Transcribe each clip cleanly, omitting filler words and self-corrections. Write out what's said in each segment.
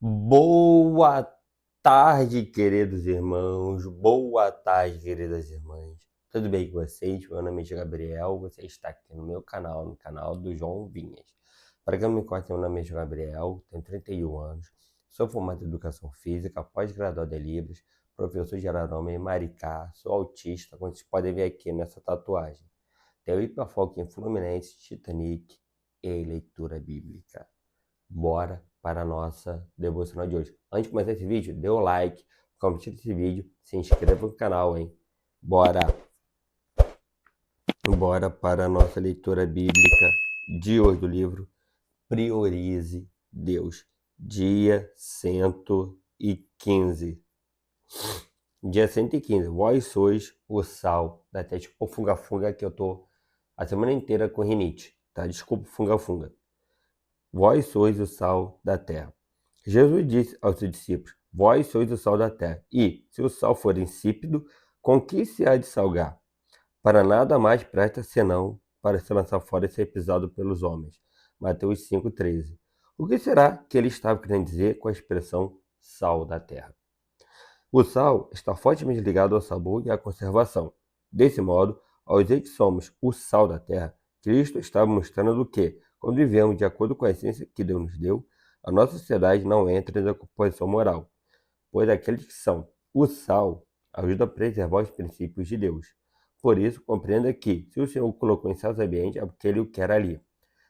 Boa tarde, queridos irmãos. Boa tarde, queridas irmãs. Tudo bem com vocês? Meu nome é Gabriel. Você está aqui no meu canal, no canal do João Vinhas. Para quem não me conhece, meu nome é Gabriel, tenho 31 anos, sou formado em Educação Física, pós-graduado em Libras, professor de Ararama em Maricá, sou autista, como vocês podem ver aqui nessa tatuagem. Tenho hiperfoco em Fluminense, Titanic e leitura bíblica. Bora para a nossa devocional de hoje. Antes de começar esse vídeo, dê o like, compartilhe esse vídeo, se inscreva no canal, hein? Bora! Bora para a nossa leitura bíblica de hoje do livro Priorize Deus. Dia 115. Dia 115. Vós sois o sal da terra. Desculpa o funga-funga que eu tô a semana inteira com rinite, tá? Desculpa o funga-funga. Vós sois o sal da terra. Jesus disse aos seus discípulos: Vós sois o sal da terra. E, se o sal for insípido, com que se há de salgar? Para nada mais presta senão para se lançar fora e ser pisado pelos homens. Mateus 5,13. O que será que ele estava querendo dizer com a expressão sal da terra? O sal está fortemente ligado ao sabor e à conservação. Desse modo, ao dizer que somos o sal da terra, Cristo estava mostrando que, quando vivemos de acordo com a essência que Deus nos deu, a nossa sociedade não entra em decomposição moral, pois aqueles que são o sal ajudam a preservar os princípios de Deus. Por isso, compreenda que, se o Senhor o colocou em certos ambientes, é porque Ele o quer ali,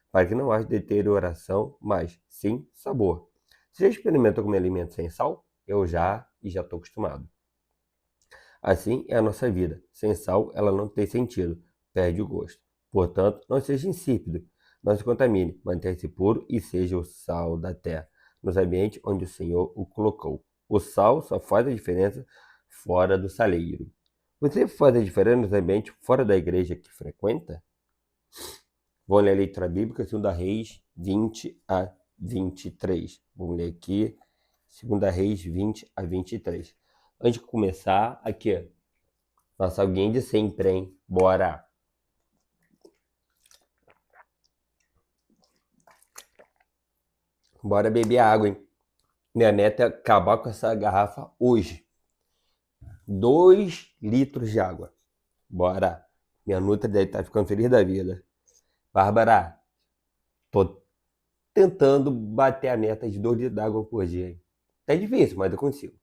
para que não haja deterioração, mas sim sabor. Você já experimentou comer alimento sem sal? Eu já estou acostumado. Assim é a nossa vida. Sem sal, ela não tem sentido, perde o gosto. Portanto, não seja insípido, não se contamine, mantenha-se puro e seja o sal da terra, nos ambientes onde o Senhor o colocou. O sal só faz a diferença fora do saleiro. Você faz a diferença nos ambientes fora da igreja que frequenta? Vamos ler a leitura bíblica, 2 Reis 20 a 23. Vamos ler aqui, 2 Reis 20 a 23. Antes de começar, aqui, nossa alguém de sempre, hein? Bora! Bora beber água, hein? Minha meta é acabar com essa garrafa hoje. 2 litros de água. Bora! Minha nutra deve estar ficando feliz da vida. Bárbara, tô tentando bater a meta de 2 litros d'água por dia, hein? É difícil, mas eu consigo.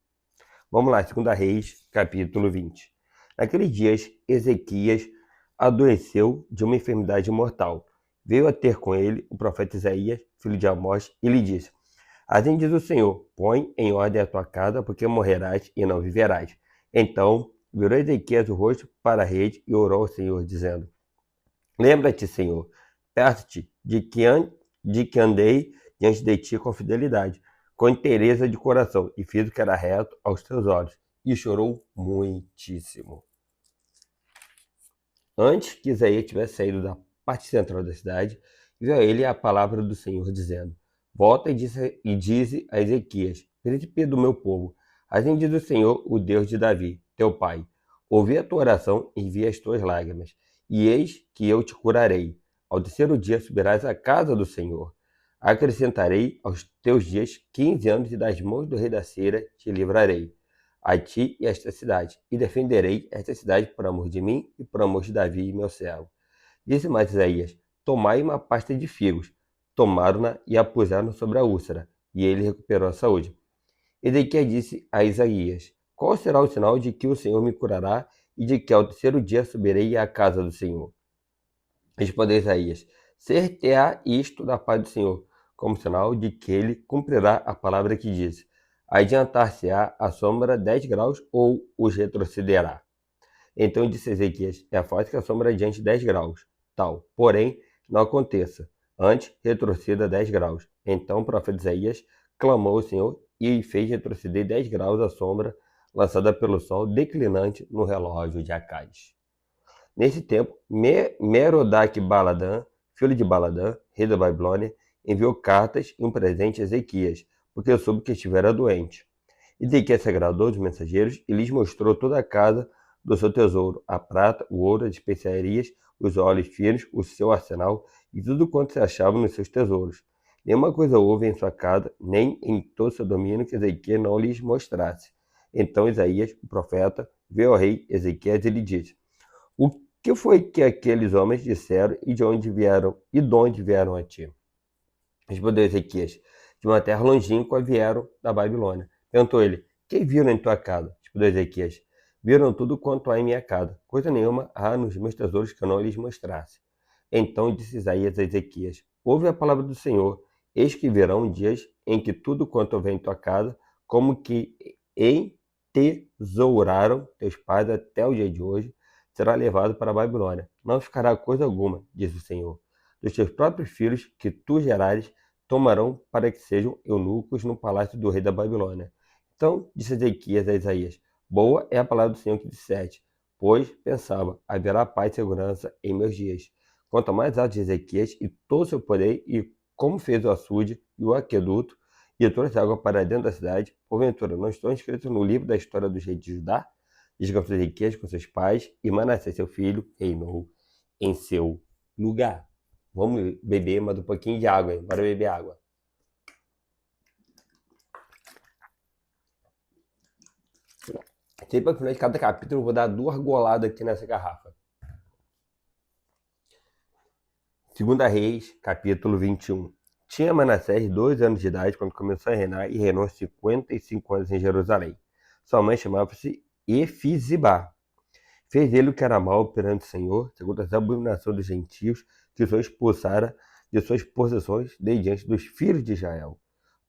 Vamos lá, 2 Reis, capítulo 20. Naqueles dias, Ezequias adoeceu de uma enfermidade mortal. Veio a ter com ele o profeta Isaías, filho de Amós, e lhe disse: Assim diz o Senhor, põe em ordem a tua casa, porque morrerás e não viverás. Então virou Ezequias o rosto para a rede e orou ao Senhor, dizendo: Lembra-te, Senhor, peço-te de que andei diante de ti com fidelidade, com inteireza de coração, e fiz o que era reto aos teus olhos. E chorou muitíssimo. Antes que Isaías tivesse saído da parte central da cidade, veio a ele a palavra do Senhor, dizendo: Volta e dize a Ezequias, príncipe do meu povo, assim diz o Senhor, o Deus de Davi, teu pai: Ouvi a tua oração e vi as tuas lágrimas, e eis que eu te curarei. Ao terceiro dia subirás à casa do Senhor. Acrescentarei aos teus dias 15 anos, e das mãos do rei da Síria te livrarei, a ti e a esta cidade, e defenderei esta cidade por amor de mim e por amor de Davi, meu servo. Disse mais Isaías: Tomai uma pasta de figos. Tomaram-na e a puseram sobre a úlcera, e ele recuperou a saúde. Ezequias disse a Isaías: Qual será o sinal de que o Senhor me curará e de que ao terceiro dia subirei à casa do Senhor? Respondeu Isaías: Ser-te-á isto da paz do Senhor, como sinal de que ele cumprirá a palavra que disse: Adiantar-se-á a sombra 10 graus ou os retrocederá. Então disse Ezequias: É fácil que a sombra adiante 10 graus, tal, porém, não aconteça. Antes, retroceda 10 graus. Então o profeta Isaías clamou ao Senhor e fez retroceder 10 graus a sombra lançada pelo sol declinante no relógio de Acais. Nesse tempo, Merodach-Baladã, filho de Baladã, rei da Babilônia, enviou cartas e um presente a Ezequias, porque soube que estivera doente. Ezequias se agradou dos mensageiros e lhes mostrou toda a casa do seu tesouro, a prata, o ouro, as especiarias, os óleos finos, o seu arsenal e tudo quanto se achava nos seus tesouros. Nenhuma coisa houve em sua casa, nem em todo seu domínio que Ezequias não lhes mostrasse. Então Isaías, o profeta, veio ao rei Ezequias e lhe disse: O que foi que aqueles homens disseram e de onde vieram a ti? Respondeu Ezequias: De uma terra longínqua vieram da Babilônia. Perguntou ele: Que viram em tua casa? Respondeu Ezequias: Viram tudo quanto há em minha casa. Coisa nenhuma há nos meus tesouros que eu não lhes mostrasse. Então disse Isaías a Ezequias: Ouve a palavra do Senhor. Eis que virão dias em que tudo quanto houver em tua casa, como que entesouraram teus pais até o dia de hoje, será levado para a Babilônia. Não ficará coisa alguma, diz o Senhor. Dos teus próprios filhos que tu gerares, tomarão para que sejam eunucos no palácio do rei da Babilônia. Então disse Ezequias a Isaías: Boa é a palavra do Senhor que disseste, pois pensava: haverá paz e segurança em meus dias. Quanto a mais alto de Ezequias e todo o seu poder, e como fez o açude e o aqueduto, e trouxe água para dentro da cidade, porventura não estão inscritos no livro da história dos reis de Judá? Descansou Ezequias com seus pais, e Manassés, seu filho, reinou em seu lugar. Vamos beber mais um pouquinho de água, hein? Bora beber água. Sempre para final de cada capítulo eu vou dar 2 goladas aqui nessa garrafa. 2 Reis, capítulo 21. Tinha Manassés 2 anos de idade quando começou a reinar e reinou 55 anos em Jerusalém. Sua mãe chamava-se Efizibá. Fez ele o que era mal perante o Senhor, segundo as abominações dos gentios, que o Senhor expulsara de suas possessões de diante dos filhos de Israel,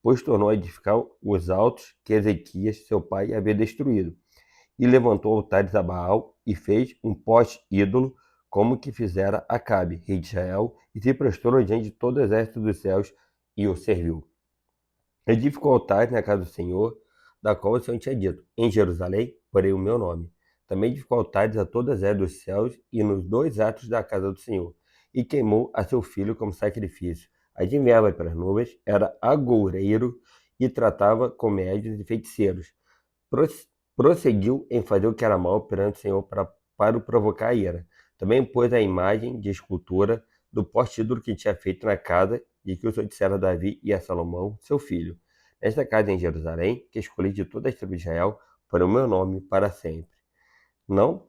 pois tornou a edificar os altos que Ezequias, seu pai, havia destruído, e levantou altares a Baal, e fez um poste ídolo, como que fizera Acabe, rei de Israel, e se prostrou diante de todo o exército dos céus, e o serviu. Edificou altares na casa do Senhor, da qual o Senhor tinha dito: Em Jerusalém porei o meu nome. Também edificou altares a todas as dos céus e nos 2 atos da casa do Senhor, e queimou a seu filho como sacrifício. Adivinhava pelas nuvens, era agoureiro e tratava com médios e feiticeiros. Prosseguiu em fazer o que era mal perante o Senhor para o provocar a ira. Também pôs a imagem de escultura do poste ídolo que tinha feito na casa de que o Senhor dissera a Davi e a Salomão, seu filho. Nesta casa em Jerusalém, que escolhi de toda a tribo de Israel, por o meu nome para sempre. Não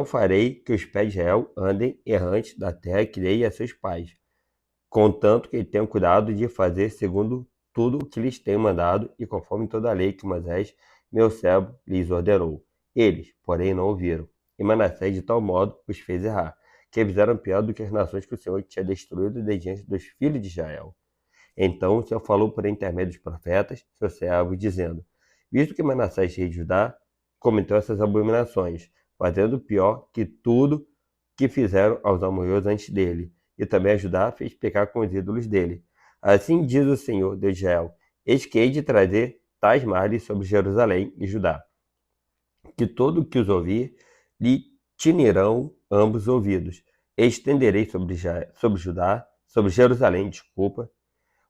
farei que os pés de Israel andem errantes da terra que dei a seus pais, contanto que tenham cuidado de fazer segundo tudo o que lhes tenho mandado e conforme toda a lei que Moisés, meu servo, lhes ordenou. Eles, porém, não ouviram. E Manassés de tal modo os fez errar, que fizeram pior do que as nações que o Senhor tinha destruído de diante dos filhos de Israel. Então o Senhor falou por intermédio dos profetas, seus servos, dizendo: Visto que Manassés, rei de Judá, cometeu essas abominações, fazendo pior que tudo que fizeram aos amorreus antes dele, e também a Judá fez pecar com os ídolos dele. Assim diz o Senhor, Deus de Israel: Eis que hei de trazer tais males sobre Jerusalém e Judá, que todo o que os ouvir lhe tinirão ambos os ouvidos. Estenderei sobre Judá, sobre Jerusalém,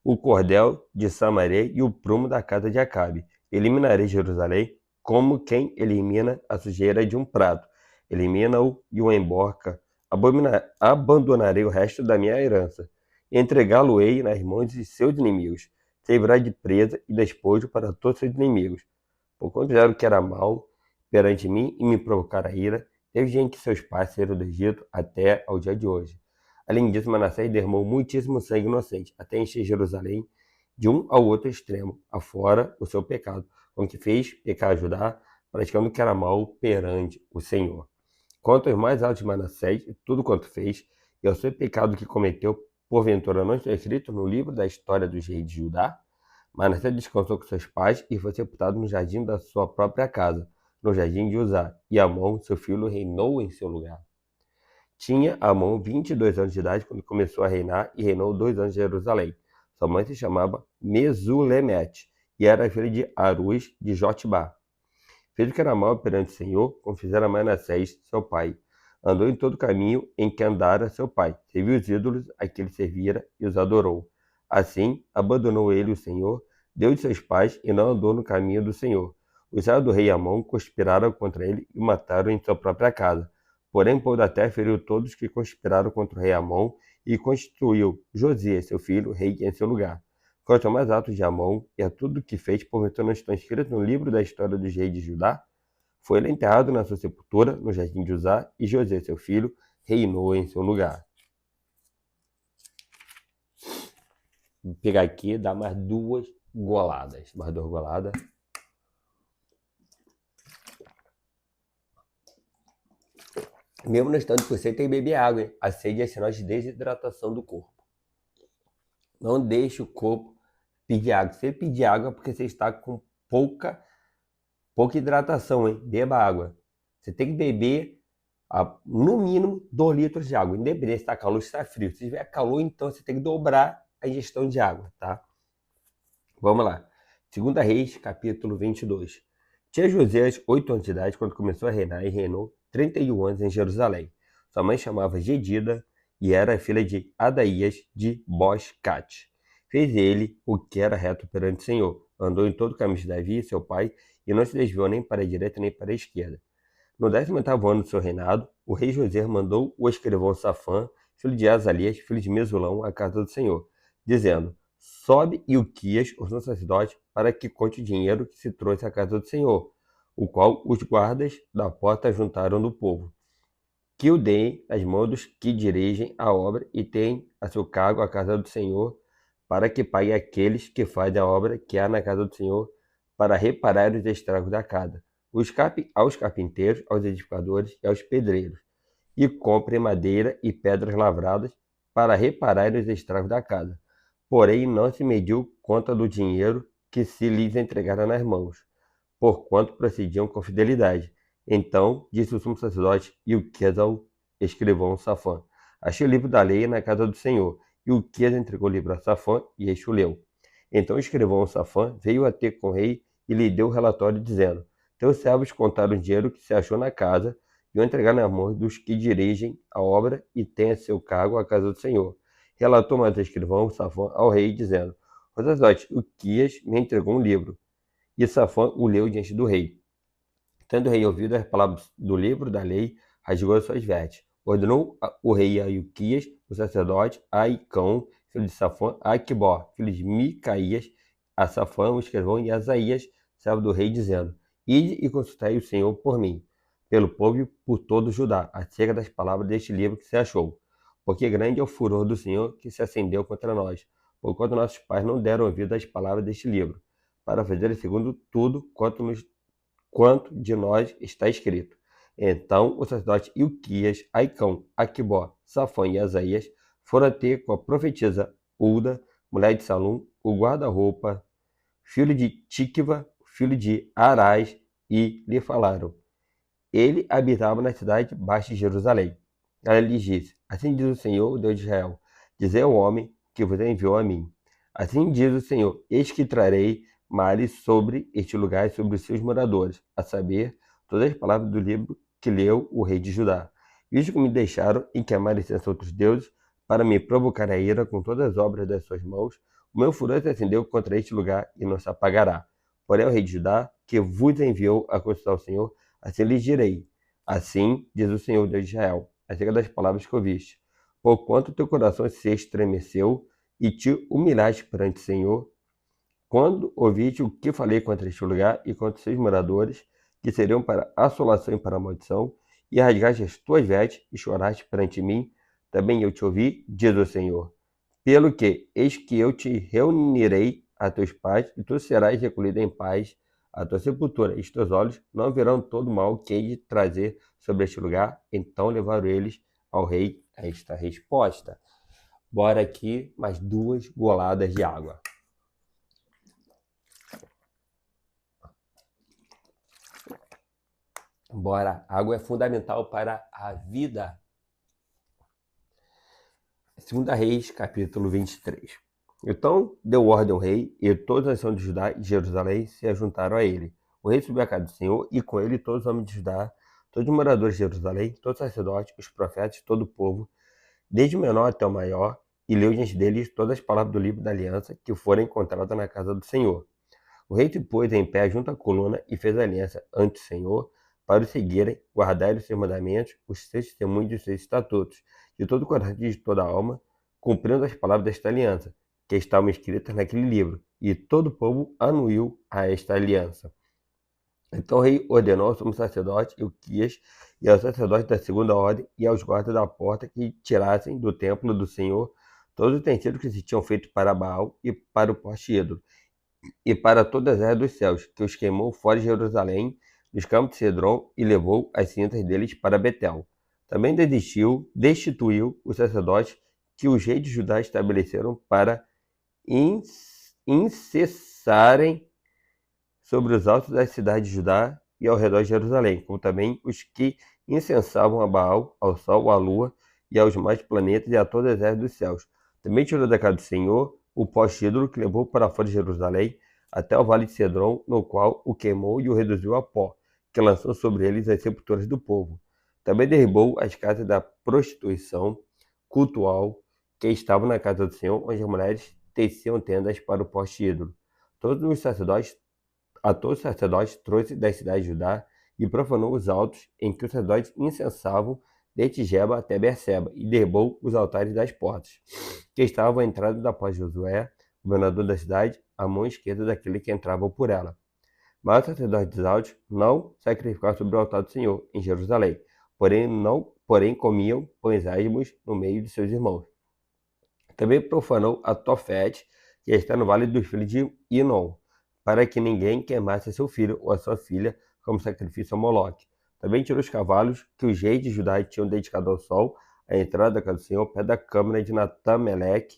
o cordel de Samaria e o prumo da casa de Acabe. Eliminarei Jerusalém como quem elimina a sujeira de um prato. Elimina-o e o emborca. Abandonarei o resto da minha herança. Entregá-lo-ei nas mãos de seus inimigos. Servirá de presa e despojo para todos seus inimigos. Porquanto fizeram o que era mal perante mim e me provocaram a ira, desde o dia em que seus pais saíram do Egito até ao dia de hoje. Além disso, Manassés derramou muitíssimo sangue inocente, até encher Jerusalém de um ao outro extremo, afora o seu pecado, com que fez pecar Judá, praticando o que era mal perante o Senhor. Quanto aos mais altos de Manassés, e tudo quanto fez, e ao seu pecado que cometeu, porventura não está escrito no livro da história dos reis de Judá? Manassés descansou com seus pais e foi sepultado no jardim da sua própria casa, no jardim de Uzá, e Amon, seu filho, reinou em seu lugar. Tinha Amon 22 anos de idade quando começou a reinar e reinou 2 anos em Jerusalém. Sua mãe se chamava Mesulemete e era filha de Aruz de Jotibá. Fez o que era mal perante o Senhor, como fizera Manassés, seu pai. Andou em todo o caminho em que andara seu pai. Serviu os ídolos a que ele servira e os adorou. Assim, abandonou ele o Senhor, Deus de seus pais, e não andou no caminho do Senhor. Os servos do rei Amon conspiraram contra ele e o mataram em sua própria casa. Porém, o povo da terra feriu todos que conspiraram contra o rei Amon e constituiu Josias, seu filho, rei em seu lugar. Quanto aos mais atos de Amon e a tudo o que fez, porventura não estão escritos no livro da história dos reis de Judá? Foi ele enterrado na sua sepultura, no jardim de Uzá, e Josias, seu filho, reinou em seu lugar. Vou pegar aqui e dar mais duas goladas. Mais duas goladas. Mesmo não estando com sede, tem que beber água, hein? A sede é sinal de desidratação do corpo. Não deixe o corpo pedir água. Se ele pedir água é porque você está com pouca hidratação, hein? Beba água. Você tem que beber, no mínimo, 2 litros de água. Independente se está calor ou se está frio. Se tiver calor, então você tem que dobrar a ingestão de água, tá? Vamos lá. 2 Reis, capítulo 22. Tinha Josias 8 anos de idade quando começou a reinar e reinou 31 anos em Jerusalém. Sua mãe chamava Gedida e era filha de Adaías de Boscate. Fez ele o que era reto perante o Senhor. Andou em todo o caminho de Davi, seu pai, e não se desviou nem para a direita nem para a esquerda. No 18º ano do seu reinado, o rei Josias mandou o escrivão Safã, filho de Azalias, filho de Mesulão, à casa do Senhor, dizendo: Sobe Ilquias, o sacerdote, para que conte o dinheiro que se trouxe à casa do Senhor, o qual os guardas da porta juntaram do povo. Que o deem às mãos dos que dirigem a obra e têm a seu cargo a casa do Senhor, para que pague aqueles que fazem a obra que há na casa do Senhor, para reparar os estragos da casa, aos carpinteiros, aos edificadores e aos pedreiros, e compre madeira e pedras lavradas para reparar os estragos da casa. Porém, não se mediu conta do dinheiro que se lhes entregara nas mãos, porquanto procediam com fidelidade. Então disse o sumo sacerdote Ilquias ao escrivão Safã: Achei o livro da lei na casa do Senhor. E Ilquias entregou o livro a Safã, e este o leu. Então o escrivão Safã veio a ter com o rei e lhe deu o relatório, dizendo: Teus servos contaram o dinheiro que se achou na casa e o entregaram nas mãos dos que dirigem a obra e têm a seu cargo a casa do Senhor. Relatou mais o escrivão Safã ao rei, dizendo: O sacerdote Ilquias me entregou um livro. E Safã o leu diante do rei. Tendo o rei ouvido as palavras do livro da lei, rasgou as suas vestes. Ordenou o rei a Ilquias, o sacerdote, a Icão, filho de Safã, a Aquibó, filho de Micaías, a Safã, o escrivão, e a Asaías, servo do rei, dizendo: Ide e consultai o Senhor por mim, pelo povo e por todo Judá, acerca das palavras deste livro que se achou. Porque grande é o furor do Senhor que se acendeu contra nós, porquanto nossos pais não deram ouvido às palavras deste livro, para fazer segundo tudo quanto de nós está escrito. Então o sacerdote Ilquias, Aicão, Aquibó, Safã e Asaías foram ter com a profetisa Ulda, mulher de Salum, o guarda-roupa, filho de Tíquiva, filho de Arás, e lhe falaram. Ele habitava na cidade baixa de Jerusalém. Ela lhes disse: Assim diz o Senhor, o Deus de Israel: Dizei ao homem que vos enviou a mim. Assim diz o Senhor: Eis que trarei males sobre este lugar e sobre os seus moradores, a saber, todas as palavras do livro que leu o rei de Judá. Visto que me deixaram e que amaram outros deuses, para me provocar a ira com todas as obras das suas mãos, o meu furor se acendeu contra este lugar e não se apagará. Porém, o rei de Judá, que vos enviou a consultar o Senhor, assim lhes direi: Assim diz o Senhor Deus de Israel, acerca das palavras que ouviste. Porquanto teu coração se estremeceu e te humilhaste perante o Senhor, quando ouviste o que falei contra este lugar e contra seus moradores, que seriam para assolação e para maldição, e rasgaste as tuas vestes e choraste perante mim, também eu te ouvi, diz o Senhor. Pelo que, eis que eu te reunirei a teus pais, e tu serás recolhido em paz à tua sepultura, e os teus olhos não verão todo o mal que hei de trazer sobre este lugar. Então levaram eles ao rei esta resposta. Bora aqui, mais 2 goladas de água. Bora, água é fundamental para a vida. 2 Reis, capítulo 23. Então deu ordem ao rei, e toda a nação de Judá e Jerusalém se ajuntaram a ele. O rei subiu à casa do Senhor, e com ele todos os homens de Judá, todos os moradores de Jerusalém, todos os sacerdotes, os profetas, todo o povo, desde o menor até o maior, e leu diante deles todas as palavras do livro da aliança que foram encontradas na casa do Senhor. O rei se pôs em pé junto à coluna e fez aliança ante o Senhor, para o seguirem, guardarem os seus mandamentos, os seus testemunhos e os seus estatutos, de todo o coração e de toda a alma, cumprindo as palavras desta aliança, que estavam escritas naquele livro, e todo o povo anuiu a esta aliança. Então o rei ordenou ao sumo sacerdote Ilquias e aos sacerdotes da segunda ordem e aos guardas da porta que tirassem do templo do Senhor todos os utensílios que se tinham feito para Baal e para o poste ídolo, e para todas as áreas dos céus, que os queimou fora de Jerusalém, nos campos de Cedron, e levou as cinzas deles para Betel. Também destituiu os sacerdotes que os reis de Judá estabeleceram para incessarem sobre os altos das cidades de Judá e ao redor de Jerusalém, como também os que incensavam a Baal, ao sol, à lua e aos demais planetas e a todas as áreas dos céus. Também tirou da casa do Senhor o poste ídolo que levou para fora de Jerusalém, até o vale de Cedron, no qual o queimou e o reduziu a pó, que lançou sobre eles as sepulturas do povo. Também derribou as casas da prostituição cultual que estavam na casa do Senhor, onde as mulheres teciam tendas para o poste ídolo. Todos os sacerdotes trouxe das cidades de Judá e profanou os altos em que os sacerdotes incensavam desde Geba até Berseba, e derrubou os altares das portas, que estavam à entrada da porta de Josué, governador da cidade, à mão esquerda daquele que entrava por ela. Mas os sacerdotes dos altos não sacrificavam sobre o altar do Senhor, em Jerusalém, porém comiam pães asmos no meio de seus irmãos. Também profanou a Tofete, que está no vale dos filhos de Inom, para que ninguém queimasse seu filho ou a sua filha como sacrifício a Moloque. Também tirou os cavalos que os reis de Judá tinham dedicado ao sol, à entrada da casa do Senhor, perto da câmara de Natameleque,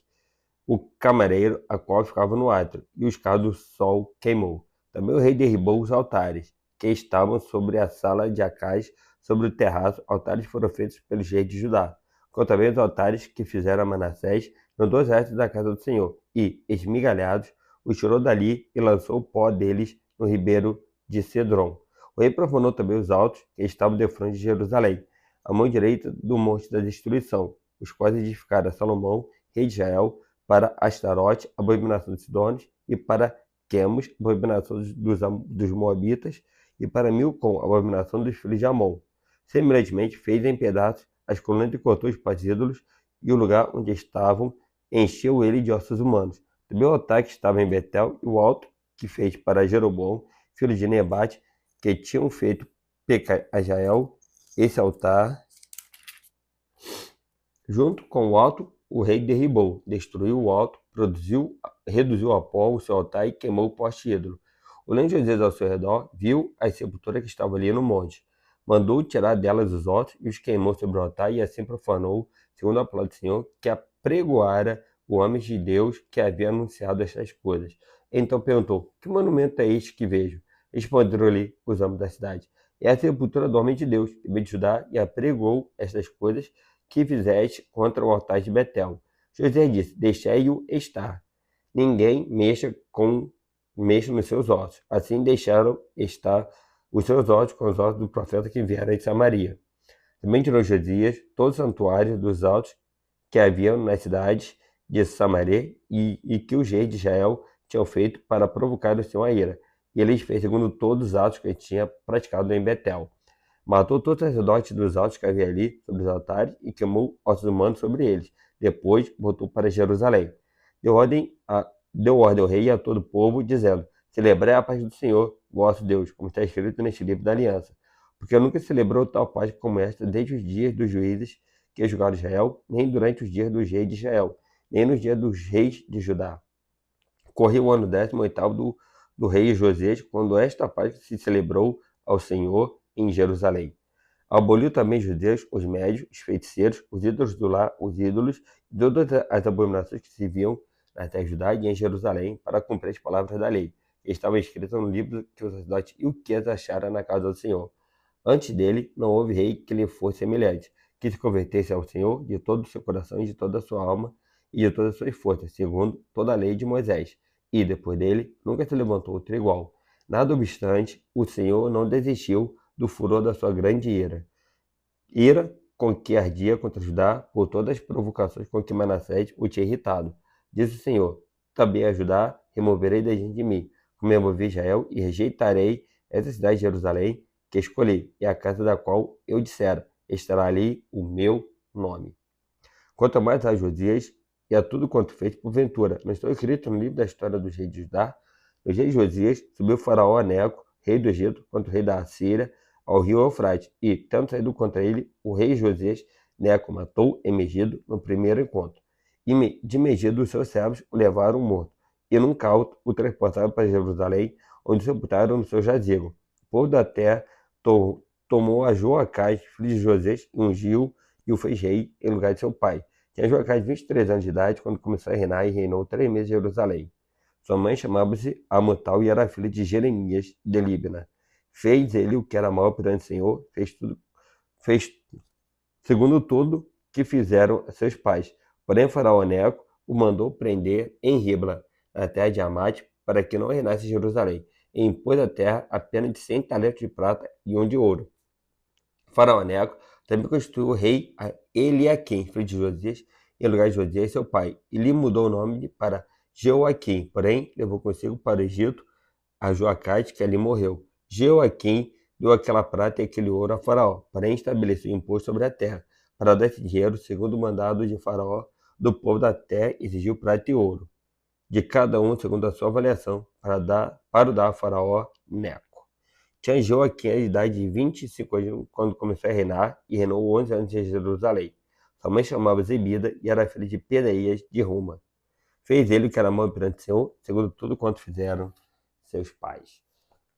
o camareiro, a qual ficava no átrio, e os carros do sol queimou. Também o rei derribou os altares, que estavam sobre a sala de Acais, sobre o terraço, altares foram feitos pelos reis de Judá. Como também os altares que fizeram a Manassés, nos 2 restos da casa do Senhor, e, esmigalhados, os tirou dali e lançou o pó deles no ribeiro de Cedron. O rei profanou também os altos que estavam de frente de Jerusalém, à mão direita do monte da destruição, os quais edificaram Salomão, rei de Israel, para Astarote, a abominação dos Sidônios, e para Quemos, a abominação dos Moabitas, e para Milcom, a abominação dos filhos de Amon. Semelhantemente, fez em pedaços as colunas e cortou os pás ídolos, e o lugar onde estavam encheu ele de ossos humanos. Também o altar que estava em Betel e o alto que fez para Jeroboão, filho de Nebate, que tinham feito pecar a Israel, esse altar, junto com o alto, o rei derribou, destruiu o alto, reduziu a pó o seu altar e queimou o poste ídolo. Olhando Josias ao seu redor, viu as sepulturas que estavam ali no monte. Mandou tirar delas os ossos e os queimou sobre o altar, e assim profanou, segundo a palavra do Senhor, que apregoara o homem de Deus que havia anunciado estas coisas. Então perguntou: que monumento é este que vejo? Responderam-lhe os homens da cidade: é a sepultura do homem de Deus, que veio de Judá, e apregou estas coisas que fizeste contra o altar de Betel. José disse: deixai-o estar. Ninguém mexa nos seus ossos. Assim deixaram estar os seus ossos com os ossos do profeta que viera de Samaria. Também tirou Josias todos os santuários dos altos que haviam nas cidades de Samaria e que os reis de Israel tinham feito para provocar o Senhor a ira. E ele fez segundo todos os atos que ele tinha praticado em Betel. Matou todos os sacerdotes dos altos que havia ali sobre os altares e queimou ossos humanos sobre eles. Depois voltou para Jerusalém. Deu ordem ao rei e a todo o povo, dizendo: celebrai a paz do Senhor, vosso Deus, como está escrito neste livro da aliança. Porque nunca celebrou tal paz como esta desde os dias dos juízes que julgaram Israel, nem durante os dias dos reis de Israel, nem nos dias dos reis de Judá. Correu o ano 18º do rei Josias, quando esta paz se celebrou ao Senhor em Jerusalém. Aboliu também Judeus, os médios, os feiticeiros, os ídolos do lar, os ídolos, e todas as abominações que se viam na terra de Judá e em Jerusalém, para cumprir as palavras da lei, que estavam escritas no livro que o sacerdote Ilquias achara na casa do Senhor. Antes dele, não houve rei que lhe fosse semelhante, que se convertesse ao Senhor de todo o seu coração e de toda a sua alma e de todas as suas forças, segundo toda a lei de Moisés. E, depois dele, nunca se levantou outro igual. Nada obstante, o Senhor não desistiu do furor da sua grande ira com que ardia contra Judá por todas as provocações com que Manassés o tinha irritado. Disse o Senhor: também a Judá removerei da diante de mim, como removi Israel, e rejeitarei essa cidade de Jerusalém que escolhi, e a casa da qual eu dissera: estará ali o meu nome. Quanto mais a Josias, e a tudo quanto fez porventura. Não estou escrito no livro da história dos reis de Judá? Os reis Josias subiu Faraó Neco, rei do Egito, contra o rei da Assíria, ao rio Eufrates, e, tendo saído contra ele, o rei Josias Neco matou em Megido no primeiro encontro. E de Megido os seus servos o levaram morto, e num cauto o transportaram para Jerusalém, onde o sepultaram no seu jazigo. O povo da terra tomou a Joacás, filho de Josias, e ungiu e o fez rei em lugar de seu pai. Tinha Joacás 23 anos de idade quando começou a reinar e reinou 3 meses em Jerusalém. Sua mãe chamava-se Amutal e era filha de Jeremias de Líbna. Fez ele o que era mal perante o Senhor, fez segundo tudo que fizeram seus pais. Porém, Faraó Neco o mandou prender em Ribla, na terra de Amate, para que não reinasse em Jerusalém, e impôs à terra a pena de 100 talentos de prata e 1 de ouro. Faraó Neco também constituiu o rei a Eliaquim, filho de Josias, em lugar de Josias, seu pai, e lhe mudou o nome para Jeoaquim, porém levou consigo para o Egito a Joacate, que ali morreu. Jeoaquim deu aquela prata e aquele ouro a Faraó, porém estabeleceu imposto sobre a terra. Para dar esse dinheiro, segundo o mandado de Faraó, do povo da terra exigiu prata e ouro, de cada um segundo a sua avaliação, para o dar a Faraó Neco. Tinha Joaquim a idade de 25 anos quando começou a reinar e reinou 11 anos em Jerusalém. Sua mãe chamava Zebida e era filha de Pedaías de Ruma. Fez ele o que era mal perante o Senhor, segundo tudo quanto fizeram seus pais.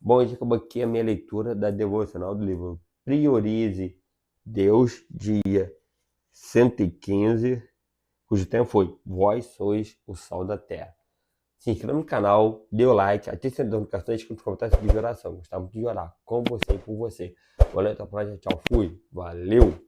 Bom, hoje acabou aqui a minha leitura da devocional do livro Priorize Deus, dia 115, cujo tema foi Vós sois o sal da terra. Se inscreva no canal, dê o like, ative as notificações e comentários de oração. Gostava muito de orar com você e por você. Valeu, até a próxima. Tchau, fui. Valeu!